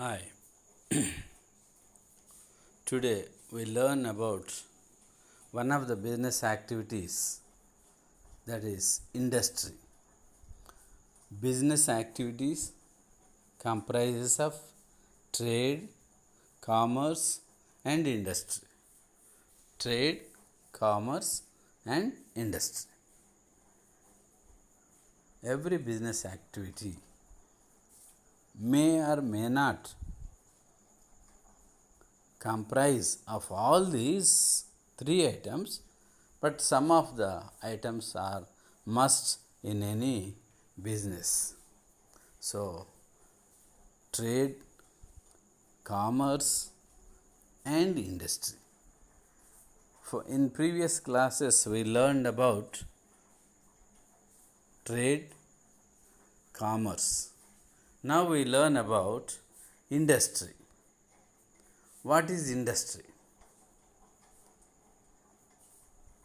Hi, today we learn about one of the business activities, that is industry. Business activities comprises of trade, commerce and industry. Trade, commerce and industry. Every business activity may or may not comprise of all these three items, but some of the items are must in any business. So, trade, commerce and industry. In previous classes we learned about trade, commerce. Now we learn about industry. What is industry?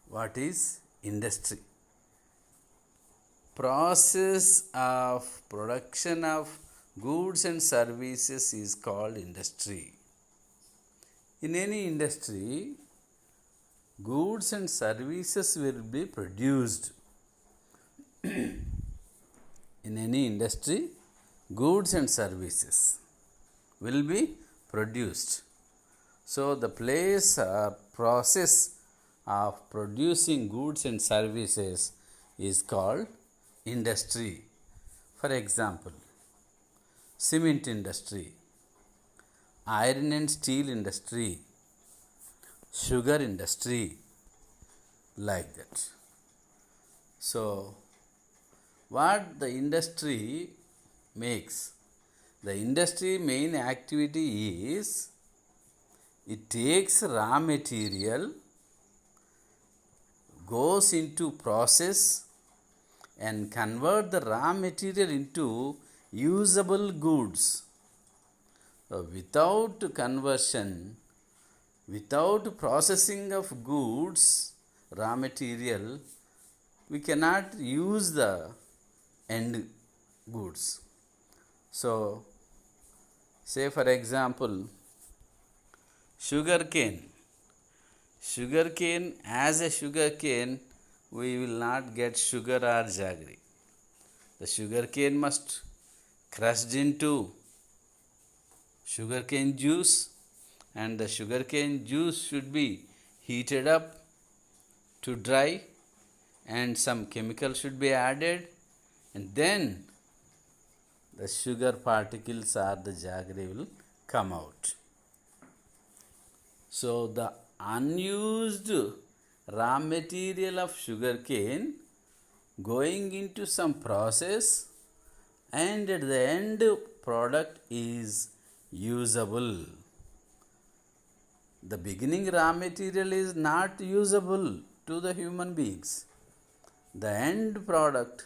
What is industry? Process of production of goods and services is called industry. In any industry, goods and services will be produced. In any industry, goods and services will be produced. So, the place or process of producing goods and services is called industry. For example, cement industry, iron and steel industry, sugar industry, like that. So, what the industry makes? The industry main activity is it takes raw material, goes into process and convert the raw material into usable goods. Without conversion, without processing of goods, raw material, we cannot use the end goods. So, say for example, sugarcane. Sugarcane, as a sugarcane, we will not get sugar or jaggery. The sugarcane must crushed into sugarcane juice, and the sugarcane juice should be heated up to dry, and some chemical should be added, and then the sugar particles or the jaggery will come out. So, the unused raw material of sugarcane going into some process, and at the end product is usable. The beginning raw material is not usable to the human beings. The end product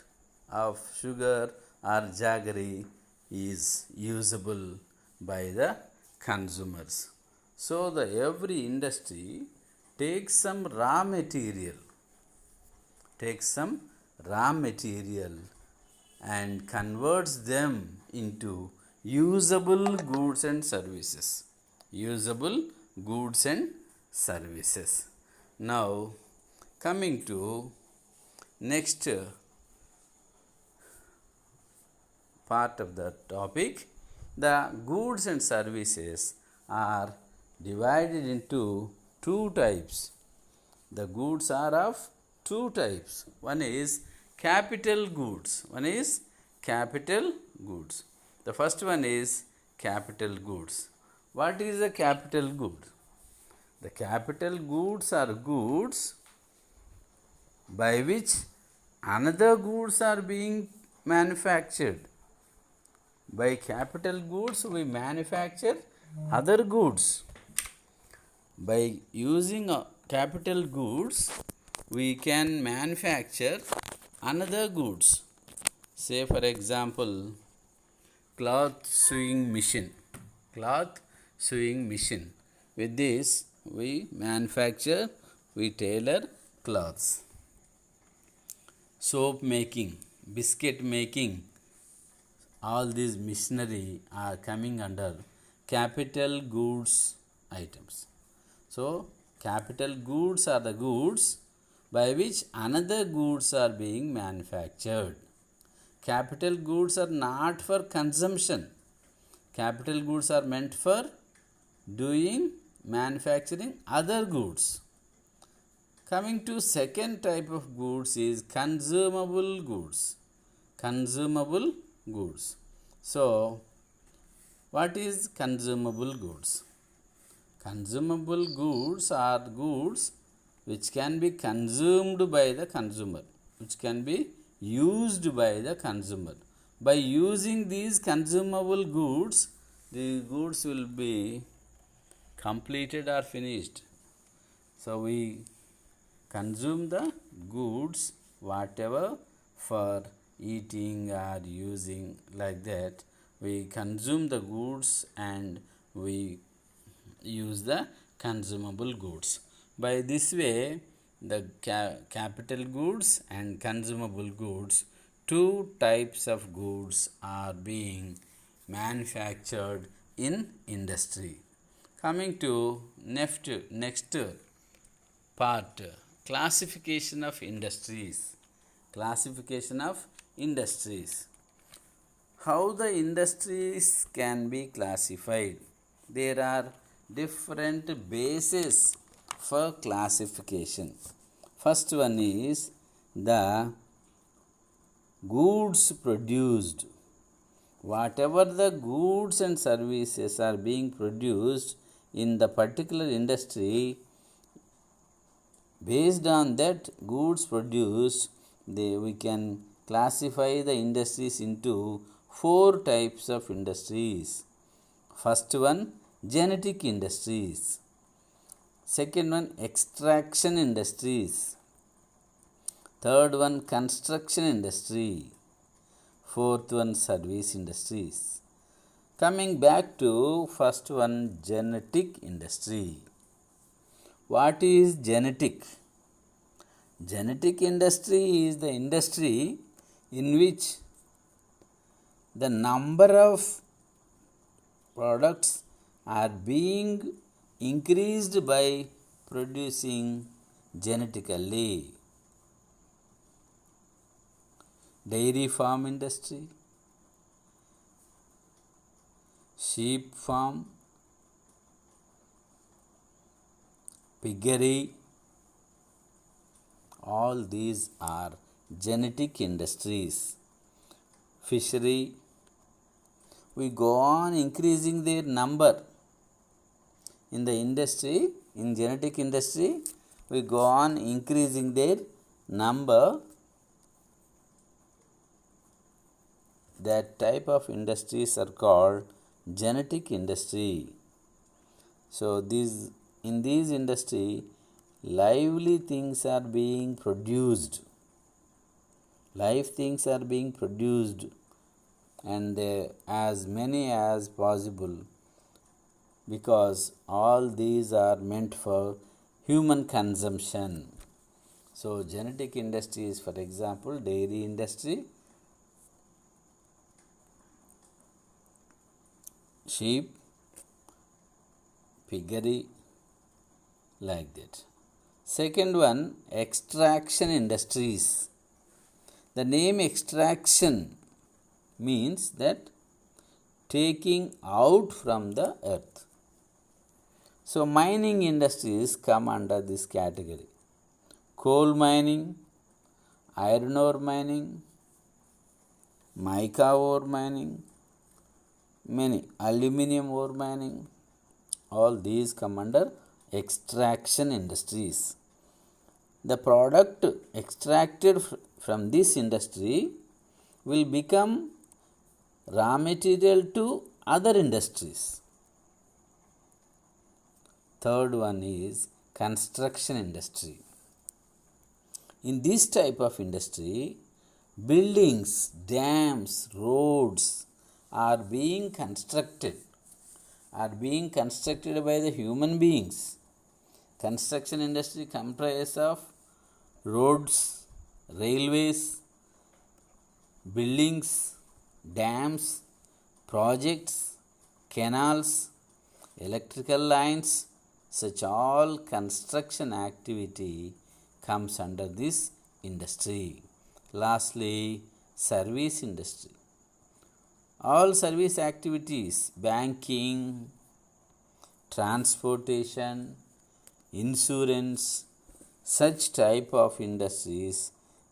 of sugar or jaggery is usable by the consumers. So, every industry takes some raw material, and converts them into usable goods and services. Usable goods and services. Now, coming to next part of the topic, the goods and services are divided into two types. The goods are of two types. One is capital goods. The first one is capital goods. What is a capital good? The capital goods are goods by which another goods are being manufactured. By capital goods we manufacture other goods. By using capital goods we can manufacture another goods. Say for example, cloth sewing machine. With this we manufacture, we tailor cloths. Soap making, biscuit making, all these machinery are coming under capital goods items. So, capital goods are the goods by which another goods are being manufactured. Capital goods are not for consumption. Capital goods are meant for doing manufacturing other goods. Coming to second type of goods is consumable goods. Consumable goods. So, what is consumable goods? Consumable goods are goods which can be consumed by the consumer, which can be used by the consumer. By using these consumable goods, the goods will be completed or finished. So, we consume the goods whatever for eating or using, like that. We consume the goods and we use the consumable goods. By this way, the capital goods and consumable goods, two types of goods are being manufactured in industry. Coming to next part, classification of industries. Classification of industries. How the industries can be classified? There are different bases for classification. First one is the goods produced. Whatever the goods and services are being produced in the particular industry, based on that goods produced, we can classify the industries into four types of industries. First one, genetic industries. Second one, extraction industries. Third one, construction industry. Fourth one, service industries. Coming back to first one, genetic industry. What is genetic? Genetic industry is the industry in which the number of products are being increased by producing genetically. Dairy farm industry, sheep farm, piggery, all these are genetic industries. Fishery, we go on increasing their number. In the industry, in genetic industry, we go on increasing their number. That type of industries are called genetic industry. So, in these industry, lively things are being produced. Live things are being produced, and as many as possible, because all these are meant for human consumption. So, genetic industries, for example, dairy industry, sheep, piggery, like that. Second one, extraction industries. The name extraction means that taking out from the earth. So, mining industries come under this category. Coal mining, iron ore mining, mica ore mining, many aluminium ore mining, all these come under extraction industries. The product extracted from this industry will become raw material to other industries. Third one is construction industry. In this type of industry, buildings, dams, roads are being constructed by the human beings. Construction industry comprises of roads, railways, buildings, dams, projects, canals, electrical lines, such all construction activity comes under this industry. Lastly, service industry. All service activities, banking, transportation, insurance, such type of industries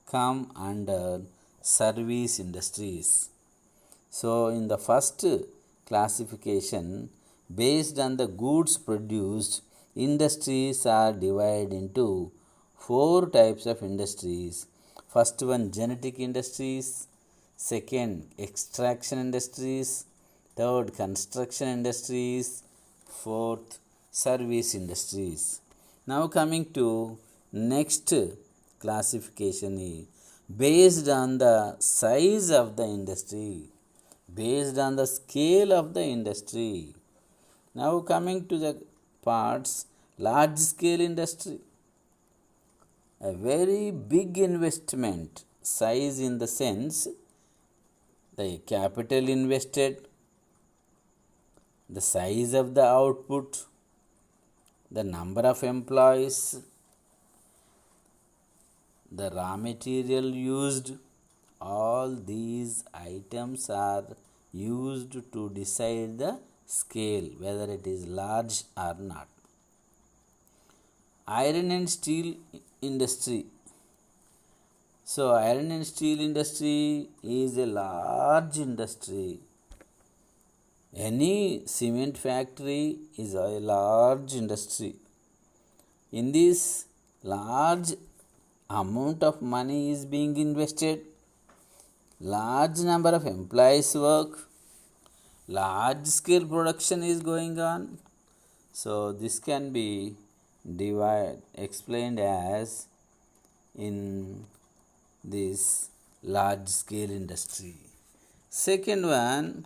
come under service industries. So, in the first classification, based on the goods produced, industries are divided into four types of industries. First one, genetic industries. Second, extraction industries. Third, construction industries. Fourth, service industries. Now coming to next classification is based on the size of the industry, based on the scale of the industry. Now coming to the parts, large scale industry, a very big investment, size in the sense the capital invested, the size of the output, the number of employees, the raw material used, all these items are used to decide the scale, whether it is large or not. Iron and steel industry. So, iron and steel industry is a large industry. Any cement factory is a large industry. In this large amount of money is being invested, large number of employees work, large scale production is going on. So this can be explained as in this large scale industry. Second one,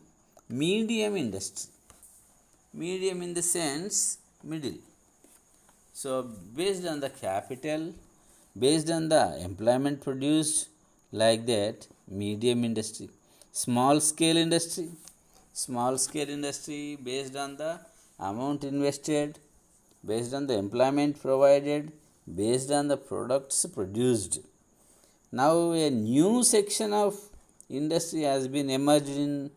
medium industry. Medium in the sense middle. So based on the capital, based on the employment produced, like that, medium industry. Small scale industry. Small scale industry based on the amount invested, based on the employment provided, based on the products produced. Now a new section of industry has been emerged in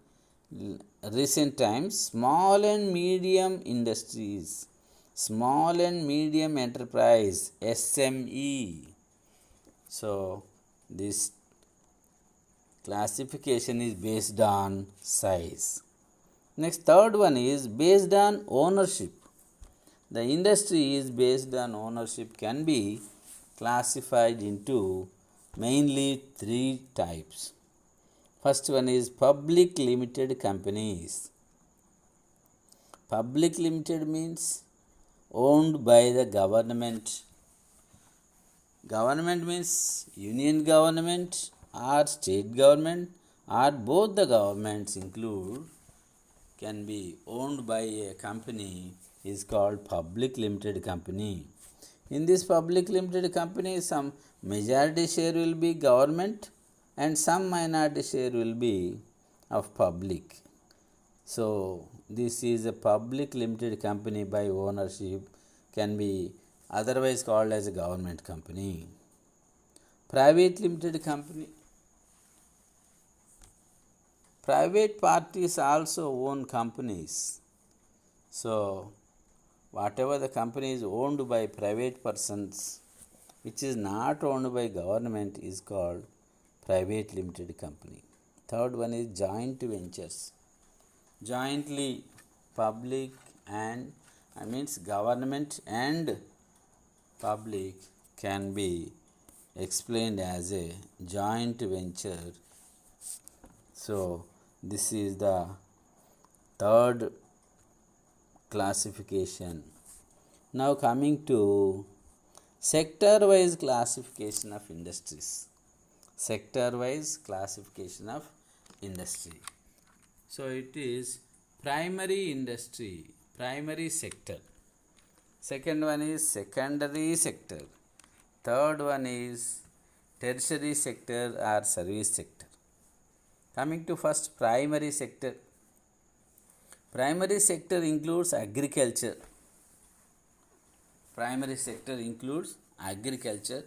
recent times, small and medium industries, small and medium enterprise, SME. So this classification is based on size. Next, third one is based on ownership. The industry is based on ownership, can be classified into mainly three types. First one is public limited companies. Public limited means owned by the government. Government means union government or state government or both the governments include, can be owned by a company, is called public limited company. In this public limited company, some majority share will be government and some minority share will be of public. So this is a public limited company by ownership, can be otherwise called as a government company. Private limited company. Private parties also own companies. So whatever the company is owned by private persons, which is not owned by government, is called private limited company. Third one is joint ventures. Jointly public and means government and public can be explained as a joint venture. So this is the third classification. Now coming to sector wise classification of industries. Sector wise classification of industry. So it is primary industry, primary sector. Second one is secondary sector. Third one is tertiary sector or service sector. Coming to first primary sector. Primary sector includes agriculture. Primary sector includes agriculture.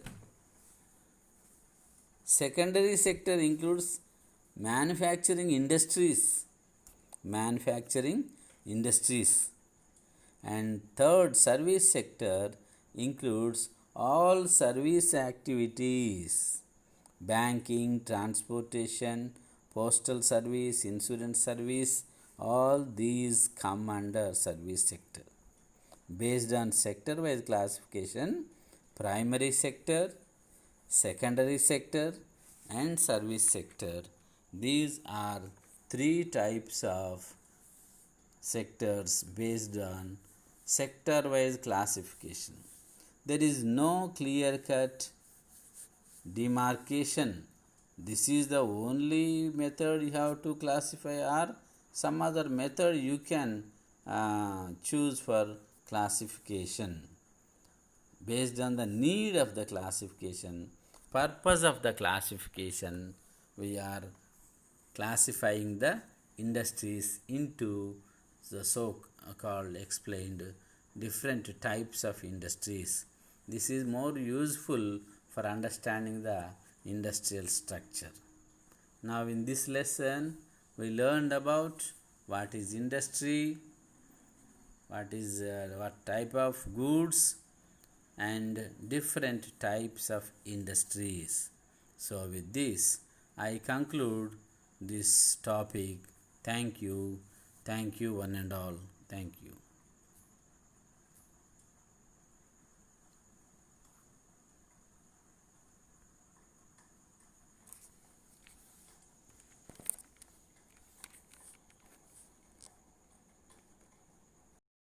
Secondary sector includes manufacturing industries. Manufacturing industries. And third, service sector includes all service activities: banking, transportation, postal service, insurance service, all these come under service sector. Based on sector wise classification, primary sector, secondary sector, and service sector, these are three types of sectors based on sector wise classification. There is no clear cut demarcation. This is the only method you have to classify, or some other method you can choose for classification based on the need of the classification, purpose of the classification. We are classifying the industries into the so called explained different types of industries. This is more useful for understanding the industrial structure. Now, in this lesson, we learned about what is industry, what type of goods, and different types of industries. So, with this, I conclude this topic. Thank you, one and all. Thank you.